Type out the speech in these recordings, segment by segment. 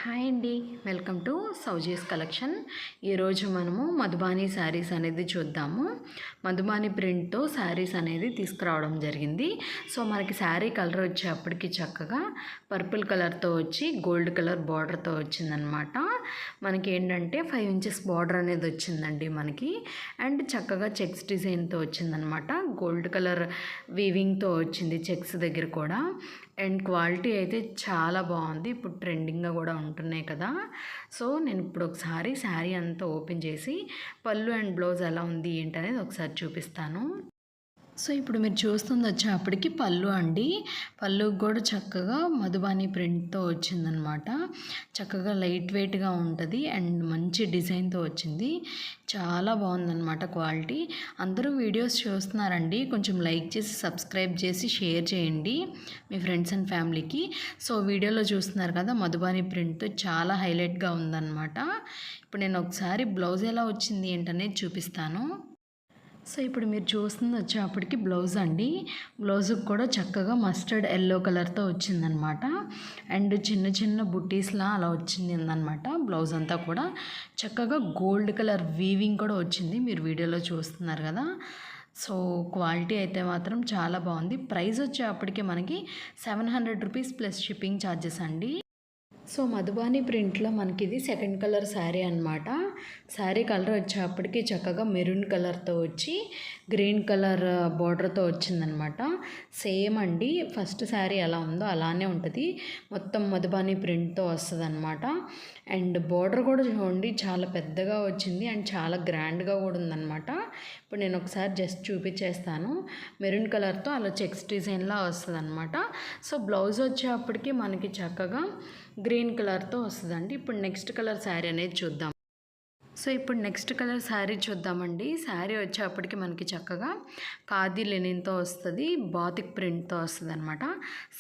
Hi అండి, welcome to Sowji's collection. ఈరోజు మనము మధుబాని శారీస్ అనేది చూద్దాము. మధుబాని ప్రింట్తో శారీస్ అనేది తీసుకురావడం జరిగింది. సో మనకి శారీ కలర్ వచ్చేప్పటికి చక్కగా పర్పుల్ కలర్తో వచ్చి గోల్డ్ కలర్ బార్డర్తో వచ్చిందనమాట. మనకి ఏంటంటే 5 ఇంచెస్ బార్డర్ అనేది వచ్చిందండి మనకి. అండ్ చక్కగా చెక్స్ డిజైన్తో వచ్చిందనమాట. గోల్డ్ కలర్ వీవింగ్తో వచ్చింది చెక్స్ దగ్గర కూడా. అండ్ క్వాలిటీ అయితే చాలా బాగుంది. ఇప్పుడు ట్రెండింగ్గా కూడా ఉంటున్నాయి కదా. సో నేను ఇప్పుడు ఒకసారి శారీ అంతా ఓపెన్ చేసి పళ్ళు అండ్ బ్లౌజ్ ఎలా ఉంది ఏంటనేది ఒకసారి చూపిస్తాను. సో ఇప్పుడు మీరు చూస్తుంది వచ్చేప్పటికి పళ్ళు అండి. పళ్ళు కూడా చక్కగా మధుబాని ప్రింట్తో వచ్చిందనమాట. చక్కగా లైట్ వెయిట్గా ఉంటుంది అండ్ మంచి డిజైన్తో వచ్చింది. చాలా బాగుందన్నమాట క్వాలిటీ. అందరూ వీడియోస్ చూస్తున్నారండి, కొంచెం లైక్ చేసి సబ్స్క్రైబ్ చేసి షేర్ చేయండి మీ ఫ్రెండ్స్ అండ్ ఫ్యామిలీకి. సో వీడియోలో చూస్తున్నారు కదా, మధుబాని ప్రింట్తో చాలా హైలైట్గా ఉందన్నమాట. ఇప్పుడు నేను ఒకసారి బ్లౌజ్ ఎలా వచ్చింది ఏంటనేది చూపిస్తాను. సో ఇప్పుడు మీరు చూస్తుంది వచ్చేప్పటికి బ్లౌజ్ అండి. బ్లౌజ్కి కూడా చక్కగా మస్టర్డ్ ఎల్లో కలర్తో వచ్చిందనమాట. అండ్ చిన్న చిన్న బుట్టీస్లా అలా వచ్చింది అనమాట. బ్లౌజ్ అంతా కూడా చక్కగా గోల్డ్ కలర్ వీవింగ్ కూడా వచ్చింది, మీరు వీడియోలో చూస్తున్నారు కదా. సో క్వాలిటీ అయితే మాత్రం చాలా బాగుంది. ప్రైస్ వచ్చేప్పటికి మనకి 700 రూపీస్ ప్లస్ షిప్పింగ్ ఛార్జెస్ అండి. సో మధుబాని ప్రింట్లో మనకి ఇది సెకండ్ కలర్ శారీ అనమాట. శారీ కలర్ వచ్చేప్పటికి చక్కగా మెరూన్ కలర్తో వచ్చి గ్రీన్ కలర్ బార్డర్తో వచ్చిందనమాట. సేమ్ అండి, ఫస్ట్ శారీ ఎలా ఉందో అలానే ఉంటుంది. మొత్తం మధుబాని ప్రింట్తో వస్తుంది అనమాట. అండ్ బార్డర్ కూడా చూడండి, చాలా పెద్దగా వచ్చింది అండ్ చాలా గ్రాండ్గా కూడా ఉందన్నమాట. ఇప్పుడు నేను ఒకసారి జస్ట్ చూపించేస్తాను. మెరూన్ కలర్తో అలా చెక్స్ డిజైన్లా వస్తుంది అనమాట. సో బ్లౌజ్ వచ్చేప్పటికి మనకి చక్కగా గ్రీన్ కలర్తో వస్తుందండి. ఇప్పుడు నెక్స్ట్ కలర్ శారీ అనేది చూద్దాం. సో ఇప్పుడు నెక్స్ట్ కలర్ శారీ చూద్దామండి. శారీ వచ్చేప్పటికి మనకి చక్కగా ఖాదీ లెనిన్తో వస్తుంది, బాతిక్ ప్రింట్తో వస్తుంది అనమాట.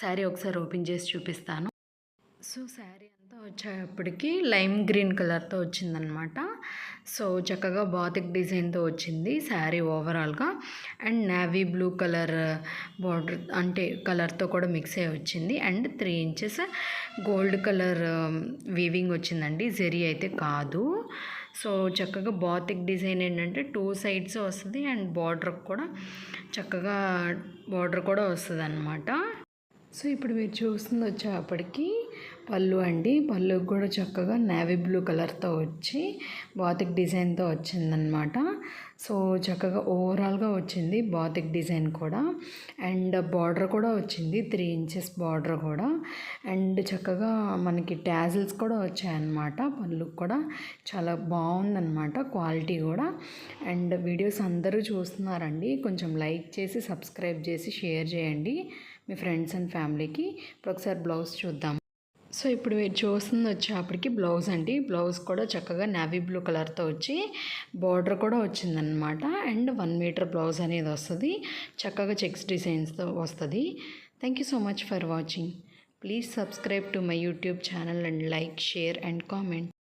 శారీ ఒకసారి ఓపెన్ చేసి చూపిస్తాను. సో శారీ అంతా వచ్చేప్పటికి లైమ్ గ్రీన్ కలర్తో వచ్చిందనమాట. సో చక్కగా బాతిక్ డిజైన్తో వచ్చింది శారీ ఓవరాల్గా. And navy blue colour border అంటే కలర్తో కూడా మిక్స్ అయ్యి వచ్చింది. And 3 inches gold colour weaving వచ్చిందండి, జరీ అయితే కాదు. సో చక్కగా బాతిక్ డిజైన్ ఏంటంటే 2 సైడ్స్ వస్తుంది అండ్ బార్డర్ కూడా చక్కగా బార్డర్ కూడా వస్తుంది అనమాట. సో ఇప్పుడు మీరు చూస్తుంది వచ్చేప్పటికి పళ్ళు అండి. పళ్ళుకి కూడా చక్కగా నేవీ బ్లూ కలర్తో వచ్చి బాతిక్ డిజైన్తో వచ్చిందనమాట. సో చక్కగా ఓవరాల్గా వచ్చింది బాతిక్ డిజైన్ కూడా. అండ్ బార్డర్ కూడా వచ్చింది, 3 ఇంచెస్ బార్డర్ కూడా. అండ్ చక్కగా మనకి ట్యాజిల్స్ కూడా వచ్చాయన్నమాట. పళ్ళుకి కూడా చాలా బాగుందన్నమాట క్వాలిటీ కూడా. అండ్ వీడియోస్ అందరూ చూస్తున్నారండి, కొంచెం లైక్ చేసి సబ్స్క్రైబ్ చేసి షేర్ చేయండి మీ ఫ్రెండ్స్ అండ్ ఫ్యామిలీకి. ఇప్పుడు ఒకసారి బ్లౌజ్ చూద్దాం. సో ఇప్పుడు మీరు చూస్తుంది వచ్చేప్పటికి బ్లౌజ్ అండి. బ్లౌజ్ కూడా చక్కగా నేవీ బ్లూ కలర్తో వచ్చి బార్డర్ కూడా వచ్చిందనమాట. అండ్ 1 మీటర్ బ్లౌజ్ అనేది వస్తుంది, చక్కగా చెక్స్ డిజైన్స్తో వస్తుంది. Thank you so much for watching. Please subscribe to my YouTube channel and like, share and comment.